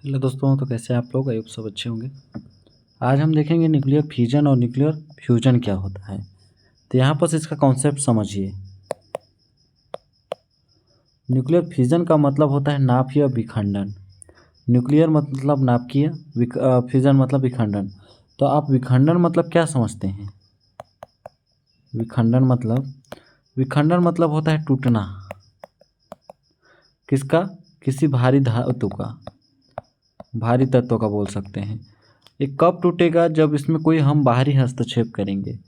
Hello दोस्तों, तो कैसे हैं आप लोग। आई होप सब अच्छे होंगे। आज हम देखेंगे न्यूक्लियर फिजन और न्यूक्लियर फ्यूजन क्या होता है। तो यहाँ पर इसका कॉन्सेप्ट समझिए। न्यूक्लियर फिजन का मतलब होता है नाभिकीय विखंडन। न्यूक्लियर मतलब नाभिकीय, फिजन मतलब विखंडन। तो आप विखंडन मतलब क्या समझते हैं। विखंडन मतलब होता है टूटना। किसका? किसी भारी धातु का, भारी तत्व का बोल सकते हैं। ये कब टूटेगा? जब इसमें कोई हम बाहरी हस्तक्षेप करेंगे।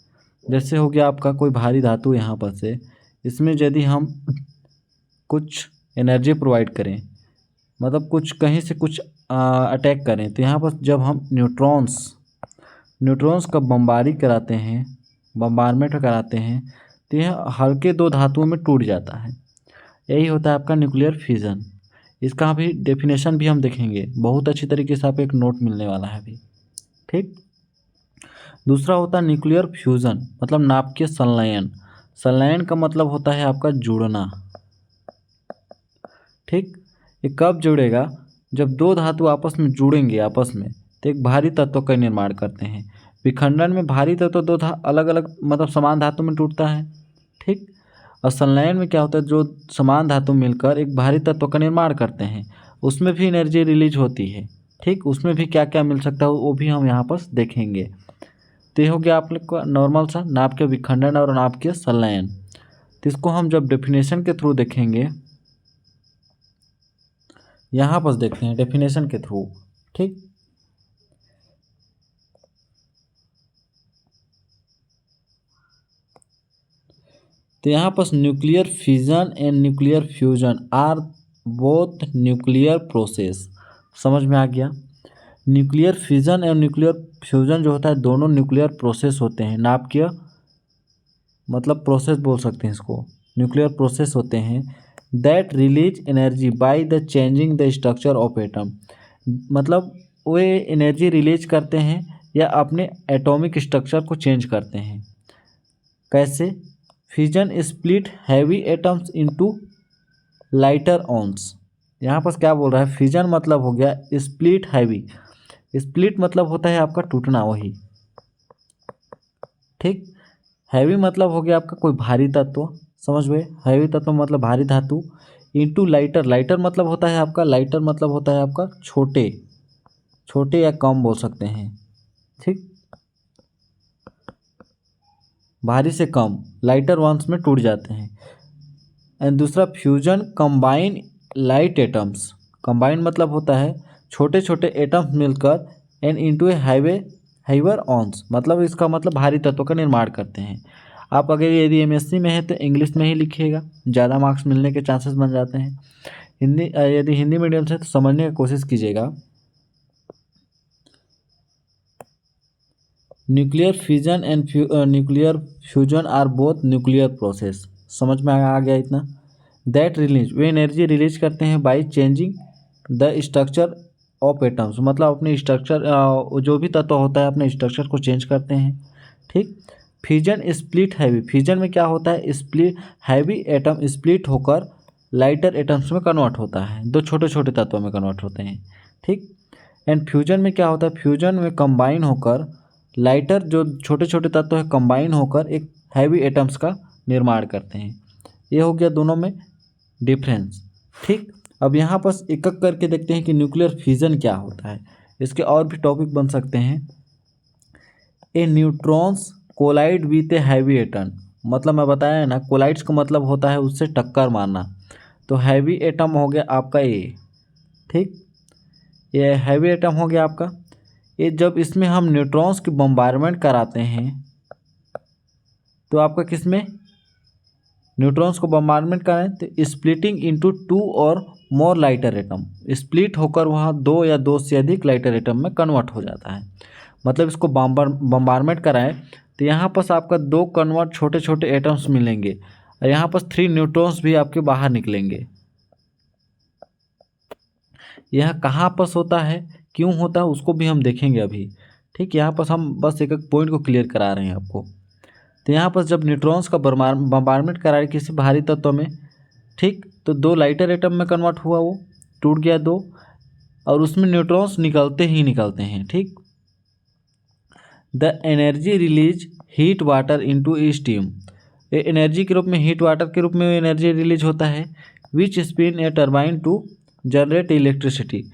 जैसे हो गया आपका कोई भारी धातु यहाँ पर से, इसमें यदि हम कुछ एनर्जी प्रोवाइड करें, मतलब कुछ कहीं से कुछ अटैक करें, तो यहाँ पर जब हम न्यूट्रॉन्स का बम्बारमेंट कराते हैं, तो यह हल्के दो धातुओं में टूट जाता है। यही होता है आपका न्यूक्लियर फिजन। इसका भी डेफिनेशन भी हम देखेंगे, बहुत अच्छी तरीके से आपको एक नोट मिलने वाला है अभी। ठीक। दूसरा होता है न्यूक्लियर फ्यूजन, मतलब नाभिकीय संलयन। संलयन का मतलब होता है आपका जुड़ना। ठीक। ये कब जुड़ेगा? जब दो धातु आपस में जुड़ेंगे तो एक भारी तत्व का निर्माण करते हैं। विखंडन में भारी तत्व दो अलग अलग मतलब समान धातु में टूटता है। ठीक। और संलयन में क्या होता है? जो समान धातु मिलकर एक भारी तत्व का निर्माण करते हैं, उसमें भी एनर्जी रिलीज होती है। ठीक। उसमें भी क्या क्या मिल सकता है वो भी हम यहाँ पर देखेंगे। तो ये हो गया आप लोग का नॉर्मल सा नाभिकीय विखंडन और नाभिकीय संलयन। तो इसको हम जब डेफिनेशन के थ्रू देखेंगे, यहाँ पर देखते हैं डेफिनेशन के थ्रू। ठीक। तो यहाँ पर nuclear fission and nuclear fusion are both nuclear process. समझ में आ गया। न्यूक्लियर फिजन और न्यूक्लियर फ्यूजन जो होता है, दोनों न्यूक्लियर प्रोसेस होते हैं। नाभिकीय मतलब प्रोसेस बोल सकते हैं इसको। न्यूक्लियर प्रोसेस होते हैं that release energy by the changing the structure of atom. मतलब वे एनर्जी रिलीज करते हैं या अपने एटॉमिक स्ट्रक्चर को चेंज करते हैं। कैसे? Fission split heavy atoms into lighter ones. यहाँ पर क्या बोल रहा है? फिजन मतलब हो गया स्प्लिट हैवी। स्प्लिट मतलब होता है आपका टूटना, वही। ठीक। हैवी मतलब हो गया आपका कोई भारी तत्व। समझ गए? हैवी तत्व मतलब भारी धातु। इनटू लाइटर, लाइटर मतलब होता है आपका छोटे, छोटे या कम बोल सकते हैं। ठीक। भारी से कम लाइटर वंस में टूट जाते हैं। एंड दूसरा fusion combine light atoms. Combine मतलब होता है छोटे छोटे एटम्स मिलकर एंड इनटू ए हाइवर ऑन्स, मतलब इसका मतलब भारी तत्व का निर्माण करते हैं। आप अगर यदि एमएससी में है तो इंग्लिश में ही लिखिएगा, ज़्यादा मार्क्स मिलने के चांसेस बन जाते हैं। यदि हिंदी मीडियम से तो समझने की कोशिश कीजिएगा। Nuclear fission and nuclear fusion are both nuclear process. समझ में आ गया इतना। दैट रिलीज, वे एनर्जी रिलीज करते हैं by changing the structure of atoms, मतलब अपने स्ट्रक्चर, जो भी तत्व होता है अपने स्ट्रक्चर को चेंज करते हैं। ठीक। फिजन स्प्लिट हैवी, फिजन में क्या होता है? स्प्लिट हैवी एटम स्प्लिट होकर लाइटर एटम्स में कन्वर्ट होता है, दो छोटे छोटे तत्वों में कन्वर्ट होते हैं। ठीक। एंड फ्यूजन में क्या होता है? फ्यूजन में कंबाइन होकर लाइटर जो छोटे छोटे तत्व है कंबाइन होकर एक हैवी एटम्स का निर्माण करते हैं। ये हो गया दोनों में डिफरेंस। ठीक। अब यहाँ पर एक एक करके देखते हैं कि न्यूक्लियर फिजन क्या होता है। इसके और भी टॉपिक बन सकते हैं। A neutrons collide with a heavy atom, मतलब मैं बताया ना, कोलाइड्स का मतलब होता है उससे टक्कर मारना। तो हैवी एटम हो गया आपका ए। ठीक। ये हैवी एटम हो गया आपका। ये जब इसमें हम न्यूट्रॉन्स की बम्बारमेंट कराते हैं, तो आपका किसमें न्यूट्रॉन्स को बम्बारमेंट करें तो स्प्लिटिंग इनटू टू और मोर लाइटर एटम, स्प्लिट होकर वहाँ दो या दो से अधिक लाइटर एटम में कन्वर्ट हो जाता है। मतलब इसको बम्बारमेंट कराएं तो यहाँ पर आपका दो कन्वर्ट छोटे छोटे एटम्स मिलेंगे और यहाँ पर 3 न्यूट्रॉन्स भी आपके बाहर निकलेंगे। यह कहाँ पर होता है, क्यों होता है, उसको भी हम देखेंगे अभी। ठीक। यहाँ पर हम बस एक एक पॉइंट को क्लियर करा रहे हैं आपको। तो यहाँ पर जब न्यूट्रॉन्स का बम्बारमेंट कराए किसी भारी तत्व में, ठीक, तो दो लाइटर एटम में कन्वर्ट हुआ, वो टूट गया दो। और उसमें न्यूट्रॉन्स निकलते ही निकलते हैं। ठीक, the energy release heat water into steam, ये एनर्जी के रूप में, हीट वाटर के रूप में एनर्जी रिलीज होता है। Which spin a turbine to generate electricity,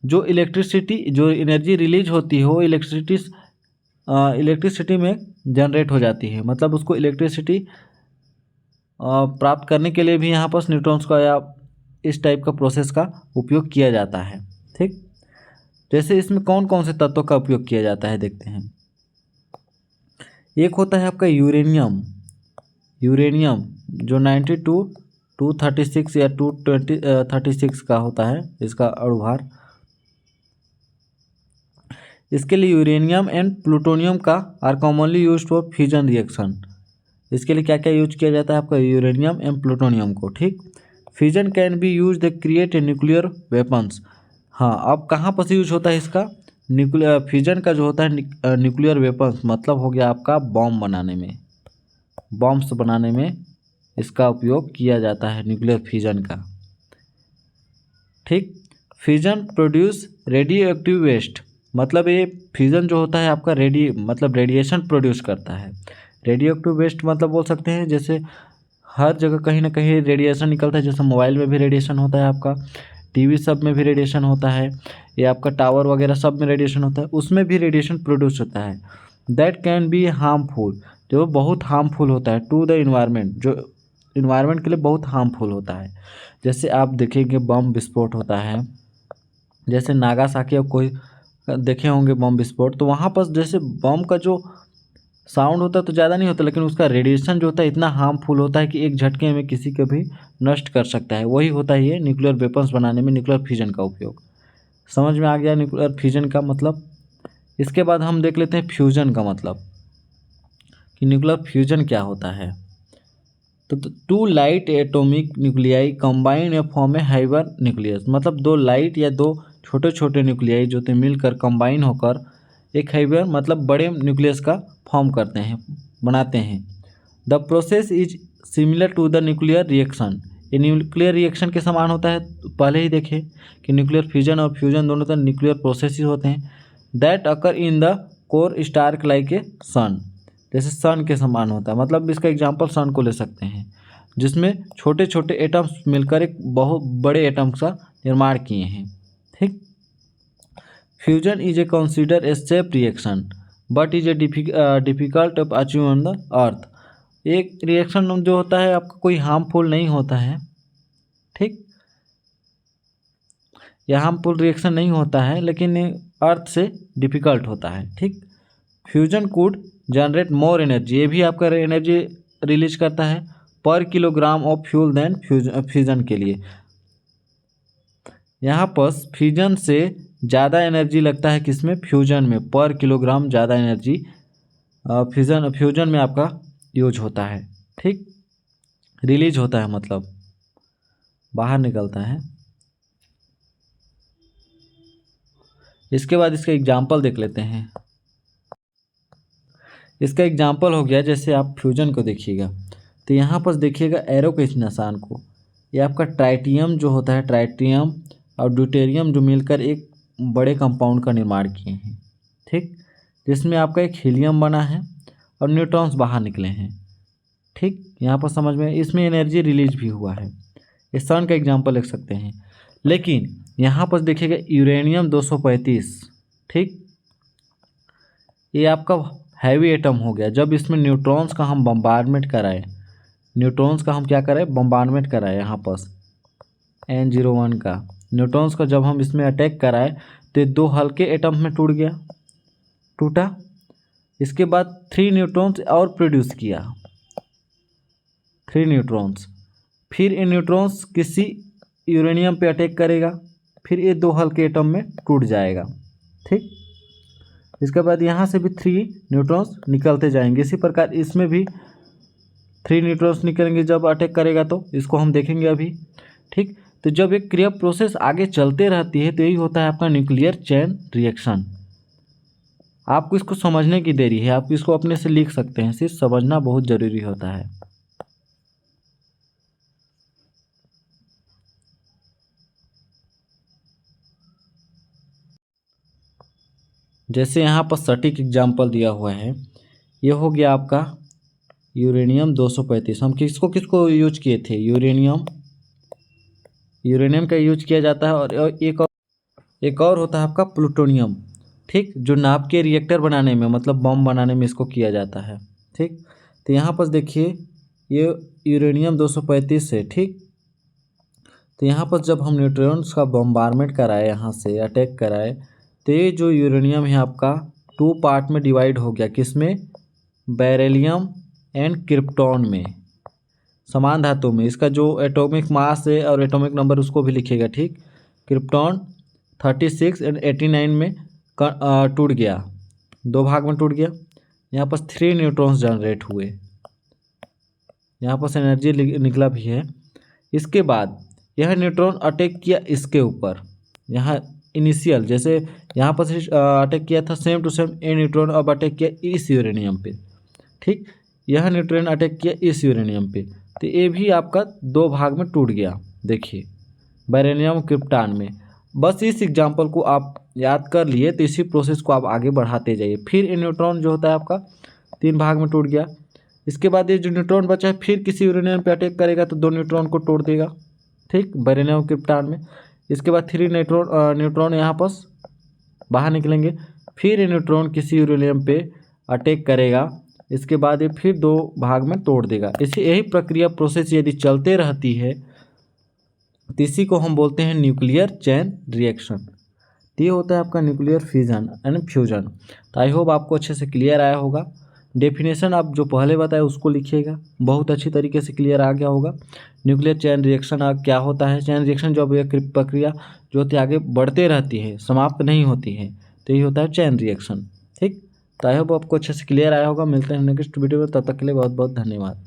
जो इलेक्ट्रिसिटी, जो एनर्जी रिलीज होती है वो इलेक्ट्रिसिटी में जनरेट हो जाती है। मतलब उसको इलेक्ट्रिसिटी प्राप्त करने के लिए भी यहाँ पर न्यूट्रॉन्स का या इस टाइप का प्रोसेस का उपयोग किया जाता है। ठीक, जैसे इसमें कौन कौन से तत्वों का उपयोग किया जाता है देखते हैं। एक होता है आपका यूरेनियम, यूरेनियम जो 92 236 या 236 का होता है इसका अणुभार। इसके लिए यूरेनियम एंड प्लूटोनियम का are commonly use for fusion reaction. इसके लिए क्या क्या यूज किया जाता है आपका, यूरेनियम एंड प्लूटोनियम को। ठीक, fusion can be use the create a nuclear weapons. हाँ, अब कहाँ पर यूज होता है इसका, न्यूक्लियर फ्यूजन का जो होता है न्यूक्लियर वेपन्स, मतलब हो गया आपका बॉम्ब बनाने में, बॉम्ब्स बनाने में इसका उपयोग किया जाता है, न्यूक्लियर फ्यूजन का। ठीक, fusion produce radioactive waste, मतलब ये फ्यूजन जो होता है आपका मतलब रेडिएशन प्रोड्यूस करता है। रेडियो एक्टिव वेस्ट मतलब बोल सकते हैं जैसे हर जगह कहीं ना कहीं रेडिएशन निकलता है, जैसे मोबाइल में भी रेडिएशन होता है आपका, टीवी सब में भी रेडिएशन होता है, या आपका टावर वगैरह सब में रेडिएशन होता है, उसमें भी रेडिएशन प्रोड्यूस होता है। दैट कैन बी हार्मफुल, जो बहुत हार्मफुल होता है टू द इन्वायरमेंट, जो इन्वायरमेंट के लिए बहुत हार्मफुल होता है। जैसे आप देखेंगे बम विस्फोट होता है, जैसे नागासाकी, और कोई देखे होंगे बम विस्फोट, तो वहाँ पर जैसे बम का जो साउंड होता है तो ज़्यादा नहीं होता, लेकिन उसका रेडिएशन जो होता है इतना हार्मफुल होता है कि एक झटके में किसी को भी नष्ट कर सकता है। वही होता है ये न्यूक्लियर वेपन्स बनाने में न्यूक्लियर फ्यूजन का उपयोग। समझ में आ गया न्यूक्लियर फ्यूजन का मतलब। इसके बाद हम देख लेते हैं फ्यूजन का मतलब कि न्यूक्लियर फ्यूजन क्या होता है। तो two light atomic nuclei combine या फॉर्म ए हाइबर न्यूक्लियस, मतलब दो लाइट या दो छोटे छोटे न्यूक्लियाई जो थे मिलकर कंबाइन होकर एक हाइबर मतलब बड़े न्यूक्लियस का फॉर्म करते हैं, बनाते हैं। The process is similar to the nuclear reaction, ये न्यूक्लियर रिएक्शन के समान होता है। पहले ही देखे कि न्यूक्लियर फ्यूजन और फ्यूजन दोनों तरह न्यूक्लियर प्रोसेस ही होते हैं। That occur in the core stars like a sun, जैसे सन के समान होता है, मतलब इसका एग्जांपल सन को ले सकते हैं, जिसमें छोटे छोटे एटम्स मिलकर एक बहुत बड़े एटम्स का निर्माण किए हैं। ठीक, fusion is a consider a safe reaction but is a difficult of achieve on the earth, एक रिएक्शन जो होता है आपका कोई हार्मफुल नहीं होता है। ठीक, यह हार्मफुल रिएक्शन नहीं होता है, लेकिन अर्थ से डिफिकल्ट होता है। ठीक, fusion could generate more energy, ये भी आपका एनर्जी रिलीज करता है per kilogram of fuel than fusion के लिए। यहाँ पर फ्यूजन से ज़्यादा एनर्जी लगता है किसमें, फ्यूजन में, पर किलोग्राम ज़्यादा एनर्जी फ्यूजन में आपका यूज होता है। ठीक, रिलीज होता है मतलब बाहर निकलता है। इसके बाद इसका एग्जाम्पल देख लेते हैं। इसका एग्जाम्पल हो गया, जैसे आप फ्यूजन को देखिएगा तो यहाँ पर देखिएगा एरो के इस निशान को, ये आपका ट्राइटियम जो होता है, ट्राइटियम और ड्यूटेरियम जो मिलकर एक बड़े कंपाउंड का निर्माण किए हैं। ठीक, जिसमें आपका एक हीलियम बना है और न्यूट्रॉन्स बाहर निकले हैं। ठीक, यहाँ पर समझ में, इसमें एनर्जी रिलीज भी हुआ है। इस सन का एग्जाम्पल लिख सकते हैं। लेकिन यहाँ पर देखिएगा यूरेनियम 235, ठीक, ये आपका हैवी एटम हो गया। जब इसमें न्यूट्रॉन्स का हम बम्बार्डमेंट कराएं, न्यूट्रॉन्स का हम क्या करें, बम्बार्डमेंट कराएं, यहाँ पर N01 का न्यूट्रॉन्स का जब हम इसमें अटैक कराएं तो ये दो हल्के एटम में टूटा। इसके बाद 3 न्यूट्रॉन्स और प्रोड्यूस किया, 3 न्यूट्रॉन्स। फिर ये न्यूट्रॉन्स किसी यूरेनियम पे अटैक करेगा, फिर ये दो हल्के एटम में टूट जाएगा। ठीक, इसके बाद यहाँ से भी 3 न्यूट्रॉन्स निकलते जाएंगे। इसी प्रकार इसमें भी 3 न्यूट्रॉन्स निकलेंगे जब अटैक करेगा, तो इसको हम देखेंगे अभी। ठीक, तो जब एक क्रिया प्रोसेस आगे चलते रहती है तो यही होता है आपका न्यूक्लियर चेन रिएक्शन। आपको इसको समझने की देरी है, आप इसको अपने से लिख सकते हैं, सिर्फ समझना बहुत ज़रूरी होता है। जैसे यहाँ पर सटीक एग्जाम्पल दिया हुआ है, ये हो गया आपका यूरेनियम 235। हम किसको किसको यूज किए थे? यूरेनियम का यूज किया जाता है। और एक और होता है आपका प्लूटोनियम, ठीक, जो नाभिकीय रिएक्टर बनाने में, मतलब बम बनाने में इसको किया जाता है, ठीक। तो यहाँ पर देखिए ये यूरेनियम 235 है, ठीक। तो यहाँ पर जब हम न्यूट्रॉन्स का बम्बारमेंट कराए, यहाँ से अटैक कराए, तो ये जो यूरेनियम है आपका 2 पार्ट में डिवाइड हो गया। किसमें? बेरिलियम एंड क्रिप्टॉन में, समान धातु में। इसका जो एटॉमिक मास है और एटॉमिक नंबर उसको भी लिखिएगा, ठीक। क्रिप्टॉन 36 एंड 89 में टूट गया, 2 भाग में टूट गया। यहाँ पर 3 न्यूट्रॉन्स जनरेट हुए, यहाँ पर एनर्जी निकला भी है। इसके बाद यह न्यूट्रॉन अटैक किया इसके ऊपर, यहाँ इनिशियल जैसे यहाँ पर अटैक किया था, same to same a neutron अब अटैक किया इस यूरेनियम पे, ठीक। यह न्यूट्रॉन अटैक किया इस यूरेनियम पे, तो ये भी आपका 2 भाग में टूट गया। देखिए बेरिलियम क्रिप्टॉन में। बस इस एग्जाम्पल को आप याद कर लिए तो इसी प्रोसेस को आप आगे बढ़ाते जाइए। फिर ये न्यूट्रॉन जो होता है आपका 3 भाग में टूट गया। इसके बाद ये जो न्यूट्रॉन बचा है फिर किसी यूरेनियम पे अटैक करेगा तो 2 न्यूट्रॉन को तोड़ देगा, ठीक, बेरिलियम क्रिप्टॉन में। इसके बाद 3 न्यूट्रॉन यहाँ पर बाहर निकलेंगे, फिर ये न्यूट्रॉन किसी यूरेनियम पे अटैक करेगा, इसके बाद ये फिर 2 भाग में तोड़ देगा। इसी यही प्रक्रिया प्रोसेस यदि चलते रहती है तो इसी को हम बोलते हैं न्यूक्लियर चेन रिएक्शन। तो ये होता है आपका न्यूक्लियर फिजन एंड फ्यूजन। तो आई होप आपको अच्छे से क्लियर आया होगा। डेफिनेशन आप जो पहले बताए उसको लिखिएगा, बहुत अच्छी तरीके से क्लियर आ गया होगा। न्यूक्लियर चेन रिएक्शन क्या होता है? चेन रिएक्शन जो प्रक्रिया जो होती है आगे बढ़ते रहती है, समाप्त नहीं होती है, तो ये होता है चेन रिएक्शन, ठीक। तो आई होप आपको अच्छे से क्लियर आया होगा। मिलते हैं नेक्स्ट वीडियो में, तब तक के लिए बहुत बहुत धन्यवाद।